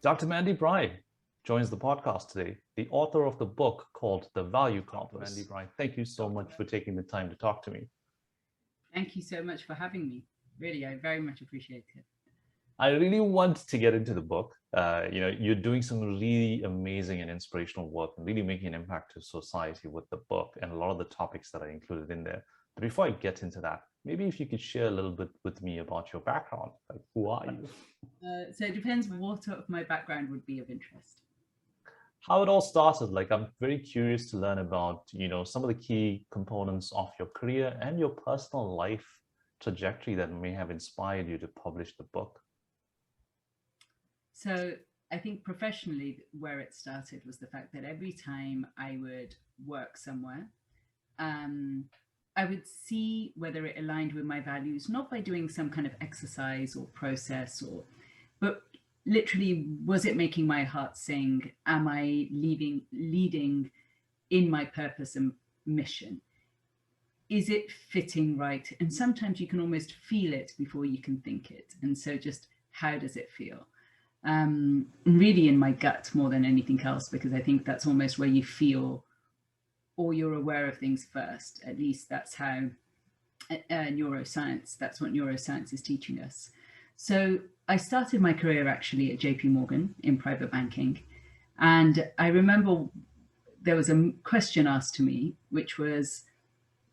Dr. Mandeep Rai joins the podcast today, the author of the book called The Value Compass. Mandeep Rai, thank you so much for taking the time to talk to me. Thank you so much for having me. Really, I very much appreciate it. I really want to get into the book. You're doing some really amazing and inspirational work and really making an impact to society with the book and a lot of the topics that are included in there. But before I get into that, maybe if you could share a little bit with me about your background, like who are you? So it depends what of my background would be of interest. How it all started. Like, I'm very curious to learn about, some of the key components of your career and your personal life trajectory that may have inspired you to publish the book. So I think professionally, where it started was the fact that every time I would work somewhere, I would see whether it aligned with my values, not by doing some kind of exercise or process, but literally, was it making my heart sing? Am I leading in my purpose and mission? Is it fitting right? And sometimes you can almost feel it before you can think it. And so just how does it feel? Really in my gut more than anything else, because I think that's almost where you feel or you're aware of things first. At least that's how neuroscience, that's what neuroscience is teaching us. So I started my career actually at JPMorgan in private banking. And I remember there was a question asked to me, which was,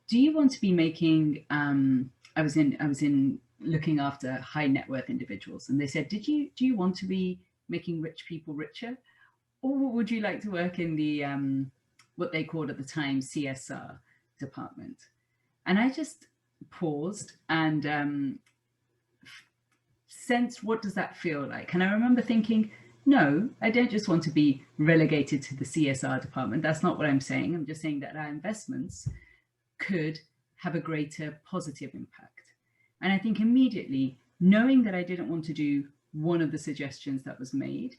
do you want to be making, I was in looking after high net worth individuals. And they said, do you want to be making rich people richer? Or would you like to work in the, what they called at the time, CSR department? And I just paused and sensed, what does that feel like? And I remember thinking, no, I don't just want to be relegated to the CSR department. That's not what I'm saying. I'm just saying that our investments could have a greater positive impact. And I think immediately, knowing that I didn't want to do one of the suggestions that was made,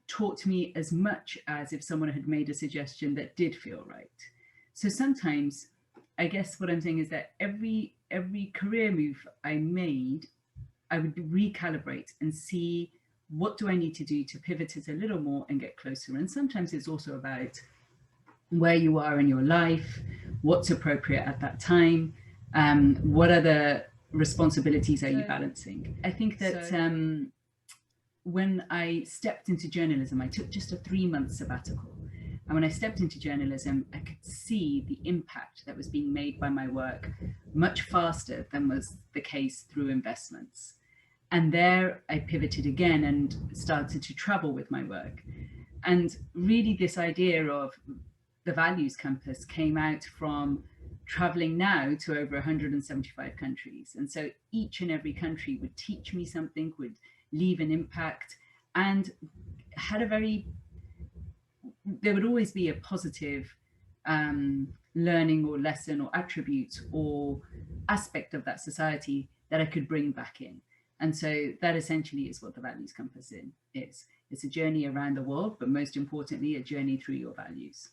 taught me as much as if someone had made a suggestion that did feel right. So sometimes, I guess what I'm saying is that every career move I made, I would recalibrate and see, what do I need to do to pivot it a little more and get closer? And sometimes it's also about where you are in your life, what's appropriate at that time, what other responsibilities are you balancing? I think that when I stepped into journalism, I took just a 3-month sabbatical. And when I stepped into journalism, I could see the impact that was being made by my work much faster than was the case through investments. And there I pivoted again and started to travel with my work. And really this idea of the values compass came out from traveling now to over 175 countries. And so each and every country would teach me something, would leave an impact, and had there would always be a positive learning or lesson or attribute or aspect of that society that I could bring back in. And so that essentially is what the Values Compass is. It's a journey around the world, but most importantly, a journey through your values.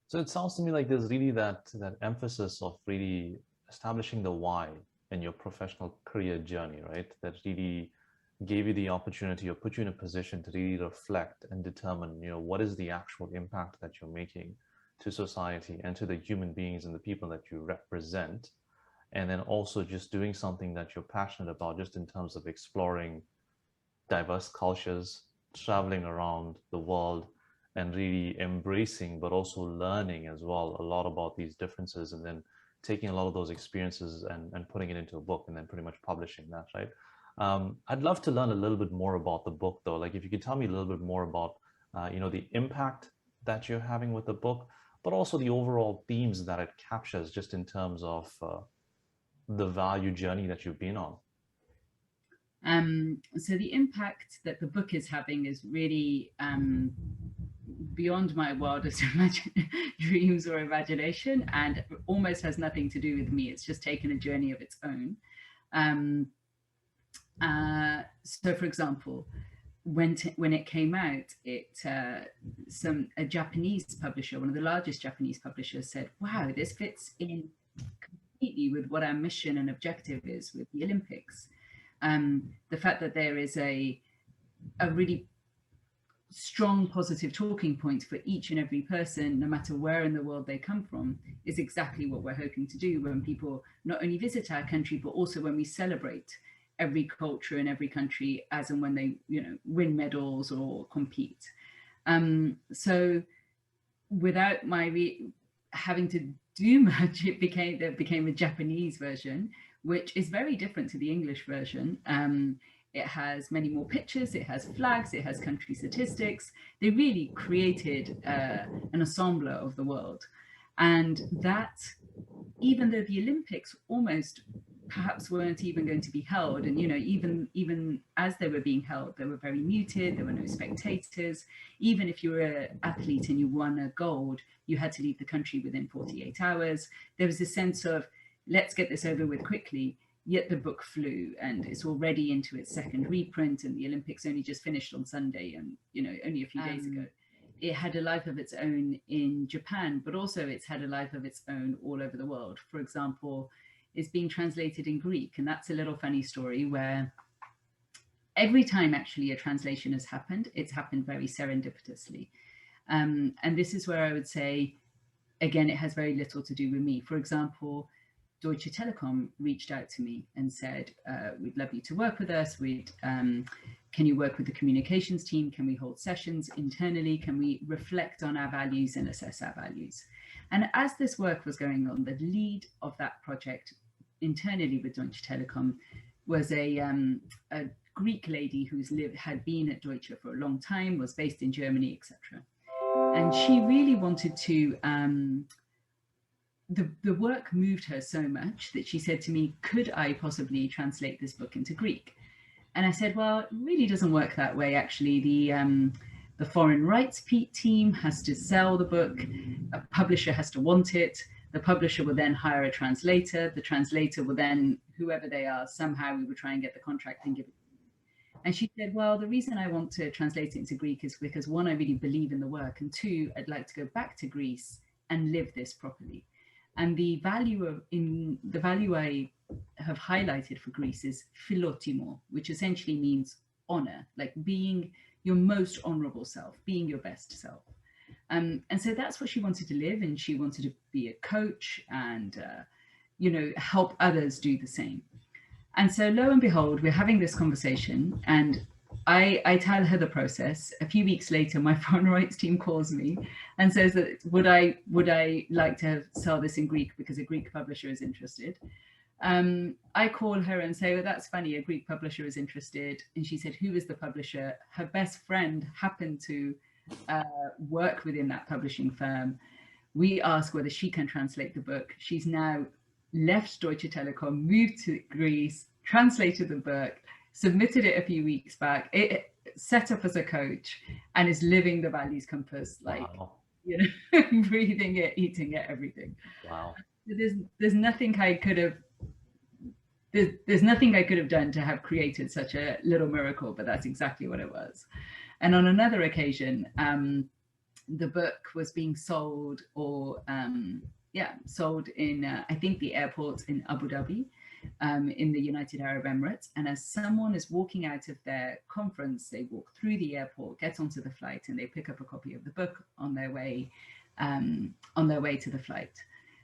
So it sounds to me like there's really that emphasis of really establishing the why in your professional career journey, right? That really gave you the opportunity or put you in a position to really reflect and determine, what is the actual impact that you're making to society and to the human beings and the people that you represent. And then also just doing something that you're passionate about, just in terms of exploring diverse cultures, traveling around the world, and really embracing, but also learning as well, a lot about these differences, and then taking a lot of those experiences and putting it into a book and then pretty much publishing that, right? I'd love to learn a little bit more about the book though. Like if you could tell me a little bit more about, the impact that you're having with the book, but also the overall themes that it captures just in terms of the value journey that you've been on. So the impact that the book is having is really beyond my wildest dreams or imagination, and almost has nothing to do with me. It's just taken a journey of its own. So for example, when it came out, a Japanese publisher, one of the largest Japanese publishers, said, wow, this fits in completely with what our mission and objective is with the Olympics. The fact that there is a a really strong positive talking point for each and every person, no matter where in the world they come from, is exactly what we're hoping to do when people not only visit our country, but also when we celebrate every culture in every country as and when they, you know, win medals or compete. So without my having to do much, there became a Japanese version, which is very different to the English version. It has many more pictures, it has flags, it has country statistics. They really created an ensemble of the world. And that, even though the Olympics almost perhaps weren't even going to be held, and, you know, even as they were being held, they were very muted, there were no spectators. Even if you were an athlete and you won a gold, you had to leave the country within 48 hours. There was a sense of, let's get this over with quickly. Yet the book flew, and it's already into its second reprint, and the Olympics only just finished on Sunday, and, you know, only a few days ago. It had a life of its own in Japan, but also it's had a life of its own all over the world. For example, it's being translated in Greek, and that's a little funny story where every time actually a translation has happened, it's happened very serendipitously. And this is where I would say, again, it has very little to do with me. For example, Deutsche Telekom reached out to me and said, we'd love you to work with us. Can you work with the communications team? Can we hold sessions internally? Can we reflect on our values and assess our values? And as this work was going on, the lead of that project internally with Deutsche Telekom was a Greek lady who's had been at Deutsche for a long time, was based in Germany, etc. And she really wanted to, the work moved her so much that she said to me, could I possibly translate this book into Greek? And I said, well, it really doesn't work that way. Actually, the foreign rights team has to sell the book. A publisher has to want it. The publisher will then hire a translator. The translator will then, whoever they are, somehow we will try and get the contract and give it. And she said, well, the reason I want to translate it into Greek is because, one, I really believe in the work, and two, I'd like to go back to Greece and live this properly. And the value I have highlighted for Greece is philotimo, which essentially means honor, like being your most honorable self, being your best self. And so that's what she wanted to live, and she wanted to be a coach and, you know, help others do the same. And so lo and behold, we're having this conversation, and I tell her the process. A few weeks later, my foreign rights team calls me and says that would I like to sell this in Greek because a Greek publisher is interested. I call her and say, well, that's funny, a Greek publisher is interested. And she said, who is the publisher? Her best friend happened to work within that publishing firm. We ask whether she can translate the book. She's now left Deutsche Telekom, moved to Greece, translated the book, submitted it a few weeks back, it set up as a coach, and is living the values compass, like, wow, you know, breathing it, eating it, everything. Wow. There's nothing I could have, there's nothing I could have done to have created such a little miracle, but that's exactly what it was. And on another occasion, the book was being sold, or sold in, I think, the airport in Abu Dhabi, in the United Arab Emirates. And as someone is walking out of their conference, they walk through the airport, get onto the flight, and they pick up a copy of the book on their way to the flight.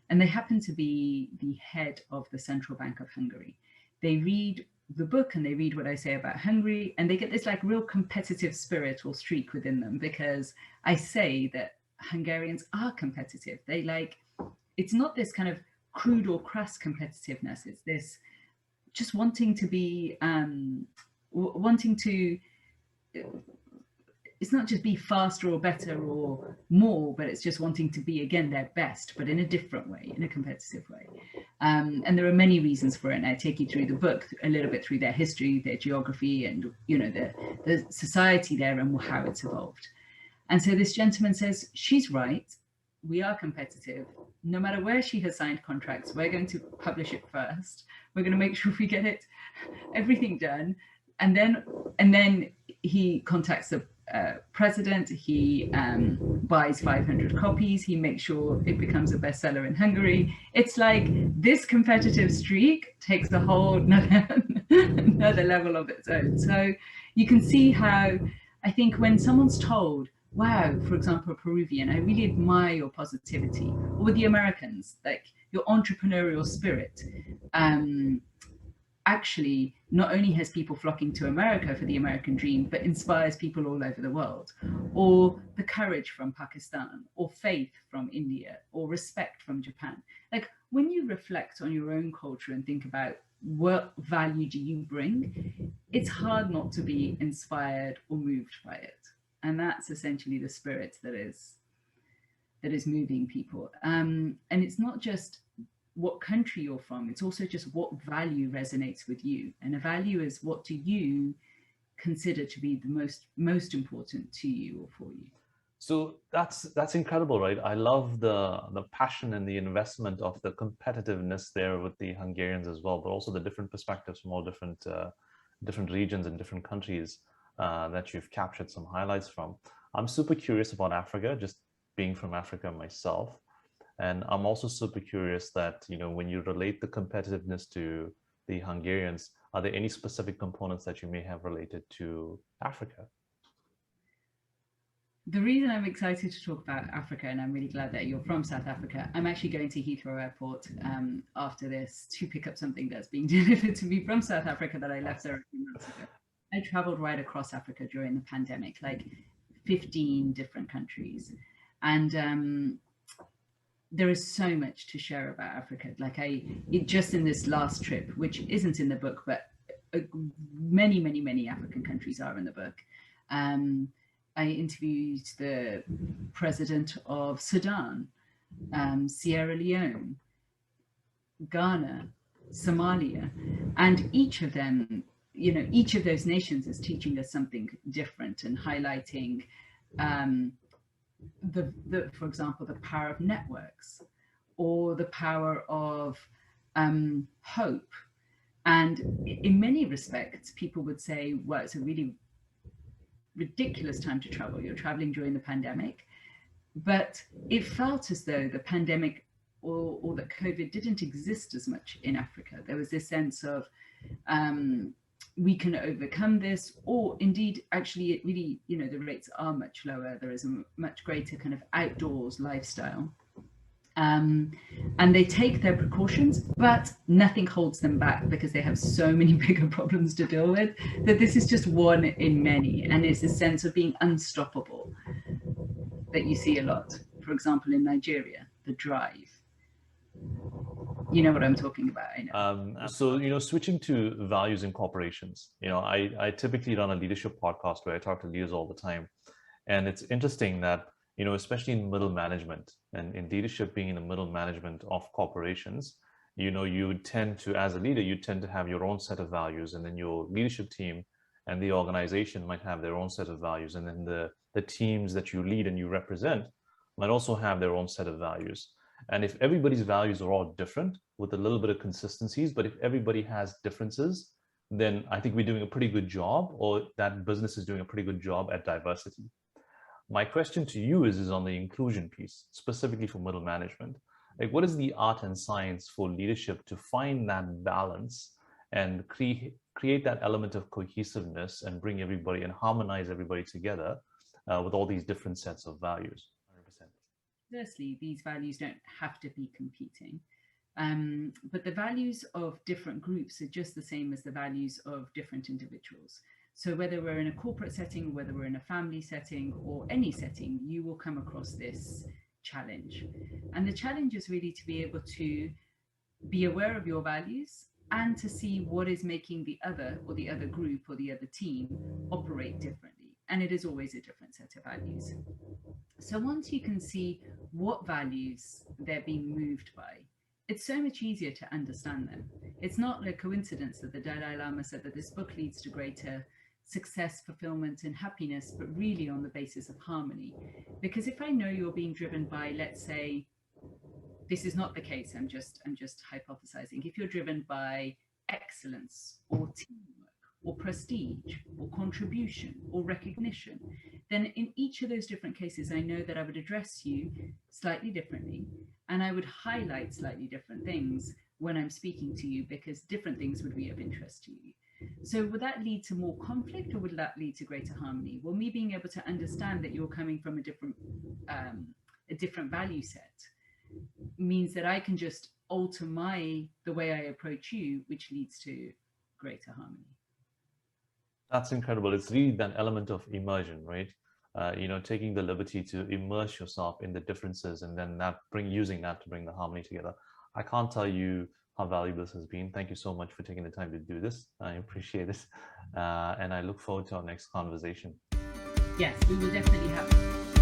And they happen to be the head of the Central Bank of Hungary. They read the book and they read what I say about Hungary, and they get this like real competitive spirit or streak within them, because I say that Hungarians are competitive. They like, it's not this kind of crude or crass competitiveness. It's this just wanting to be, it's not just be faster or better or more, but it's just wanting to be, again, their best, but in a different way, in a competitive way. And there are many reasons for it. And I take you through the book a little bit through their history, their geography, and, you know, the society there and how it's evolved. And so this gentleman says, she's right. We are competitive. No matter where she has signed contracts, we're going to publish it first. We're going to make sure we get it, everything done. And then he contacts the president. He buys 500 copies. He makes sure it becomes a bestseller in Hungary. It's like this competitive streak takes a whole another level of its own. So you can see how, I think when someone's told, wow, for example, a Peruvian, I really admire your positivity, or with the Americans, like your entrepreneurial spirit, actually not only has people flocking to America for the American dream, but inspires people all over the world. Or the courage from Pakistan, or faith from India, or respect from Japan. Like when you reflect on your own culture and think about what value do you bring, it's hard not to be inspired or moved by it. And that's essentially the spirit that is moving people. And it's not just what country you're from, it's also just what value resonates with you. And a value is, what do you consider to be the most important to you or for you? So that's incredible, right? I love the passion and the investment of the competitiveness there with the Hungarians as well, but also the different perspectives from all different regions and different countries that you've captured some highlights from. I'm super curious about Africa, just being from Africa myself. And I'm also super curious that, when you relate the competitiveness to the Hungarians, are there any specific components that you may have related to Africa? The reason I'm excited to talk about Africa, and I'm really glad that you're from South Africa, I'm actually going to Heathrow Airport after this to pick up something that's being delivered to me from South Africa that I left there a few months ago. I traveled right across Africa during the pandemic, like 15 different countries. And there is so much to share about Africa. Like just in this last trip, which isn't in the book, but many African countries are in the book. I interviewed the president of Sudan, Sierra Leone, Ghana, Somalia, and each of them, each of those nations is teaching us something different and highlighting for example, the power of networks, or the power of hope. And in many respects, people would say, well, it's a really ridiculous time to travel. You're traveling during the pandemic. But it felt as though the pandemic or that COVID didn't exist as much in Africa. There was this sense of we can overcome this, or indeed, actually, it really, the rates are much lower. There is a much greater kind of outdoors lifestyle. And they take their precautions, but nothing holds them back because they have so many bigger problems to deal with, that this is just one in many. And it's a sense of being unstoppable that you see a lot. For example, in Nigeria, the drive. You know what I'm talking about, I know. So, switching to values in corporations, I typically run a leadership podcast where I talk to leaders all the time. And it's interesting that, especially in middle management and in leadership, being in the middle management of corporations, you tend to, as a leader, you tend to have your own set of values, and then your leadership team and the organization might have their own set of values. And then the teams that you lead and you represent might also have their own set of values. And if everybody's values are all different with a little bit of consistencies, but if everybody has differences, then I think we're doing a pretty good job, or that business is doing a pretty good job at diversity. My question to you is on the inclusion piece, specifically for middle management. Like, what is the art and science for leadership to find that balance and create that element of cohesiveness and bring everybody and harmonize everybody together with all these different sets of values? 100%. Firstly, these values don't have to be competing. But the values of different groups are just the same as the values of different individuals. So whether we're in a corporate setting, whether we're in a family setting, or any setting, you will come across this challenge. And the challenge is really to be able to be aware of your values and to see what is making the other, or the other group, or the other team operate differently. And it is always a different set of values. So once you can see what values they're being moved by, it's so much easier to understand them. It's not a coincidence that the Dalai Lama said that this book leads to greater success, fulfillment, and happiness, but really on the basis of harmony. Because if I know you're being driven by, let's say, this is not the case, I'm just hypothesizing. If you're driven by excellence or teamwork or prestige or contribution or recognition, then in each of those different cases, I know that I would address you slightly differently, and I would highlight slightly different things when I'm speaking to you, because different things would be of interest to you. So would that lead to more conflict, or would that lead to greater harmony? Well, me being able to understand that you're coming from a different value set means that I can just alter the way I approach you, which leads to greater harmony. That's incredible. It's really that element of immersion, right? Taking the liberty to immerse yourself in the differences and then using that to bring the harmony together. I can't tell you how valuable this has been. Thank you so much for taking the time to do this. I appreciate it. And I look forward to our next conversation. Yes, we will definitely have